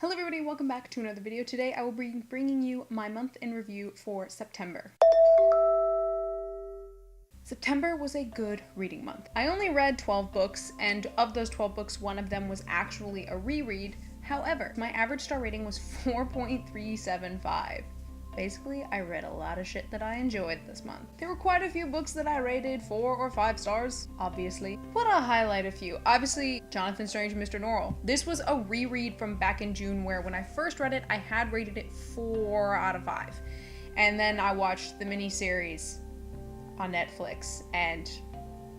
Hello everybody, welcome back to another video. Today I will be bringing you my month in review for September. September was a good reading month. I only read 12 books, and of those 12 books, one of them was actually a reread. However, my average star rating was 4.375. Basically, I read a lot of shit that I enjoyed this month. There were quite a few books that I rated 4 or 5 stars, obviously, but I'll highlight a few. Obviously, Jonathan Strange and Mr. Norrell. This was a reread from back in June where when I first read it, I had rated it 4 out of 5. And then I watched the miniseries on Netflix and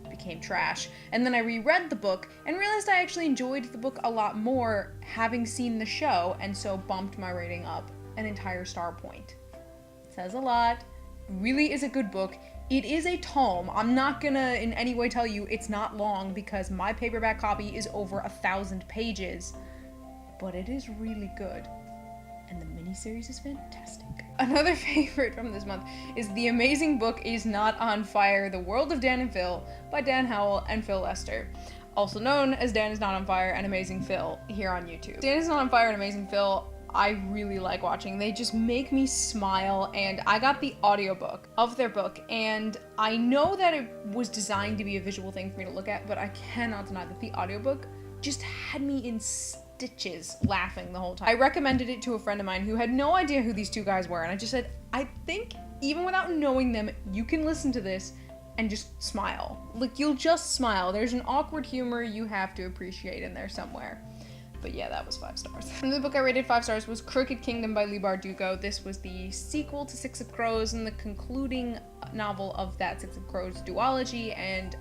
became trash. And then I reread the book and realized I actually enjoyed the book a lot more having seen the show, and so bumped my rating up an entire star point. Says a lot. Really is a good book. It is a tome. I'm not gonna in any way tell you it's not long because my paperback copy is over 1,000 pages, but it is really good. And the miniseries is fantastic. Another favorite from this month is the amazing book Is Not on Fire, The World of Dan and Phil by Dan Howell and Phil Lester, also known as Dan Is Not on Fire and Amazing Phil here on YouTube. Dan Is Not on Fire and Amazing Phil I really like watching. They just make me smile, and I got the audiobook of their book, and I know that it was designed to be a visual thing for me to look at, but I cannot deny that the audiobook just had me in stitches laughing the whole time. I recommended it to a friend of mine who had no idea who these two guys were, and I just said, I think even without knowing them, you can listen to this and just smile. Like, you'll just smile. There's an awkward humor you have to appreciate in there somewhere. But yeah, that was 5 stars. Another book I rated 5 stars was Crooked Kingdom by Leigh Bardugo. This was the sequel to Six of Crows and the concluding novel of that Six of Crows duology, and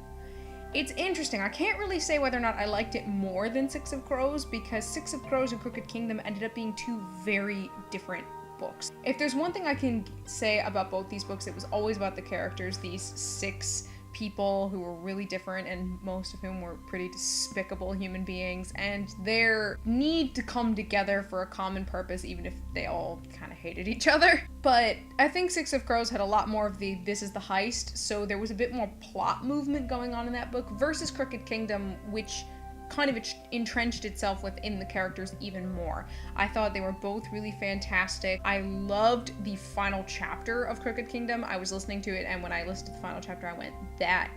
it's interesting. I can't really say whether or not I liked it more than Six of Crows because Six of Crows and Crooked Kingdom ended up being two very different books. If there's one thing I can say about both these books, it was always about the characters, these 6 people who were really different and most of whom were pretty despicable human beings, and their need to come together for a common purpose even if they all kind of hated each other. But I think Six of Crows had a lot more of the this is the heist, so there was a bit more plot movement going on in that book versus Crooked Kingdom, which kind of entrenched itself within the characters even more. I thought they were both really fantastic. I loved the final chapter of Crooked Kingdom. I was listening to it, and when I listened to the final chapter, I went, that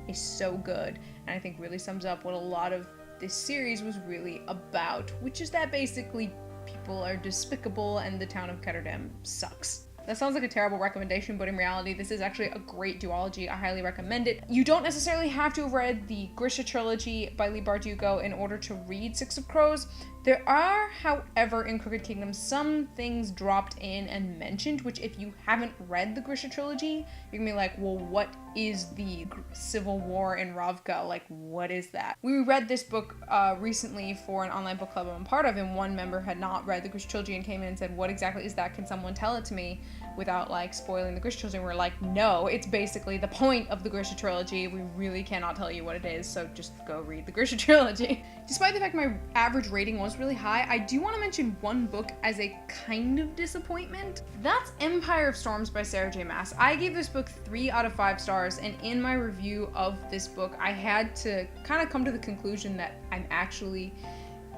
is so good. And I think really sums up what a lot of this series was really about, which is that basically people are despicable and the town of Ketterdam sucks. That sounds like a terrible recommendation, but in reality, this is actually a great duology. I highly recommend it. You don't necessarily have to have read the Grisha trilogy by Leigh Bardugo in order to read Six of Crows. There are, however, in Crooked Kingdom, some things dropped in and mentioned, which if you haven't read the Grisha trilogy, you're gonna be like, well, what is the Civil War in Ravka? Like, what is that? We read this book recently for an online book club I'm part of, and one member had not read the Grisha trilogy and came in and said, what exactly is that? Can someone tell it to me without, like, spoiling the Grisha trilogy? And we're like, no, it's basically the point of the Grisha trilogy. We really cannot tell you what it is, so just go read the Grisha trilogy. Despite the fact my average rating was really high, I do want to mention one book as a kind of disappointment. That's Empire of Storms by Sarah J. Maas. I gave this book 3 out of 5 stars, and in my review of this book, I had to kind of come to the conclusion that I'm actually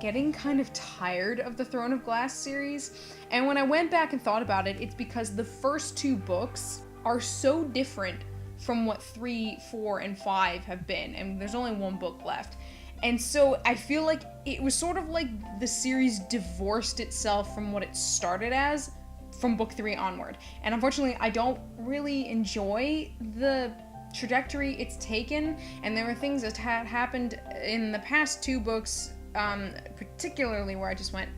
getting kind of tired of the Throne of Glass series. And when I went back and thought about it, it's because the first 2 books are so different from what 3, 4, and 5 have been, and there's only 1 book left. And so I feel like it was sort of like the series divorced itself from what it started as from book 3 onward. And unfortunately, I don't really enjoy the trajectory it's taken. And there were things that had happened in the past 2 books, particularly where I just went,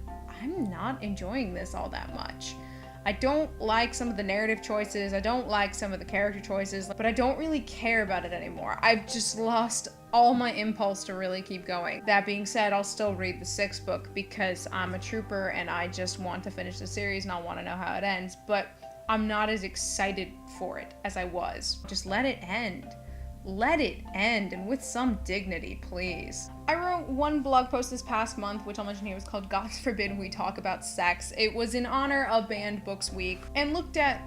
I'm not enjoying this all that much. I don't like some of the narrative choices, I don't like some of the character choices, but I don't really care about it anymore. I've just lost all my impulse to really keep going. That being said, I'll still read the 6th book because I'm a trooper and I just want to finish the series and I want to know how it ends, but I'm not as excited for it as I was. Just let it end. Let it end, and with some dignity, please. I wrote one blog post this past month, which I'll mention here, was called Gods Forbid We Talk About Sex. It was in honor of Banned Books Week, and looked at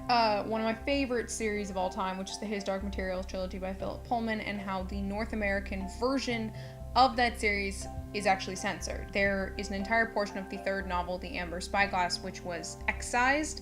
one of my favorite series of all time, which is the His Dark Materials trilogy by Philip Pullman, and how the North American version of that series is actually censored. There is an entire portion of the third novel, The Amber Spyglass, which was excised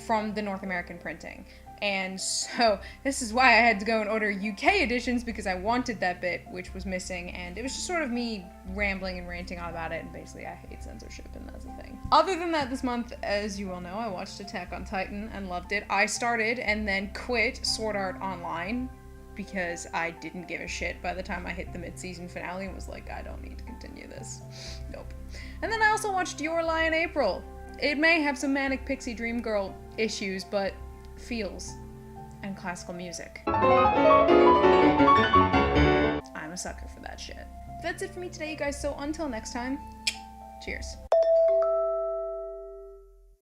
from the North American printing. And so this is why I had to go and order UK editions, because I wanted that bit, which was missing, and it was just sort of me rambling and ranting on about it, and basically I hate censorship, and that's a thing. Other than that, this month, as you all know, I watched Attack on Titan and loved it. I started and then quit Sword Art Online because I didn't give a shit by the time I hit the mid-season finale and was like, I don't need to continue this. Nope. And then I also watched Your Lie in April. It may have some manic pixie dream girl issues, but feels and classical music. I'm a sucker for that shit. That's it for me today, you guys, so until next time, cheers.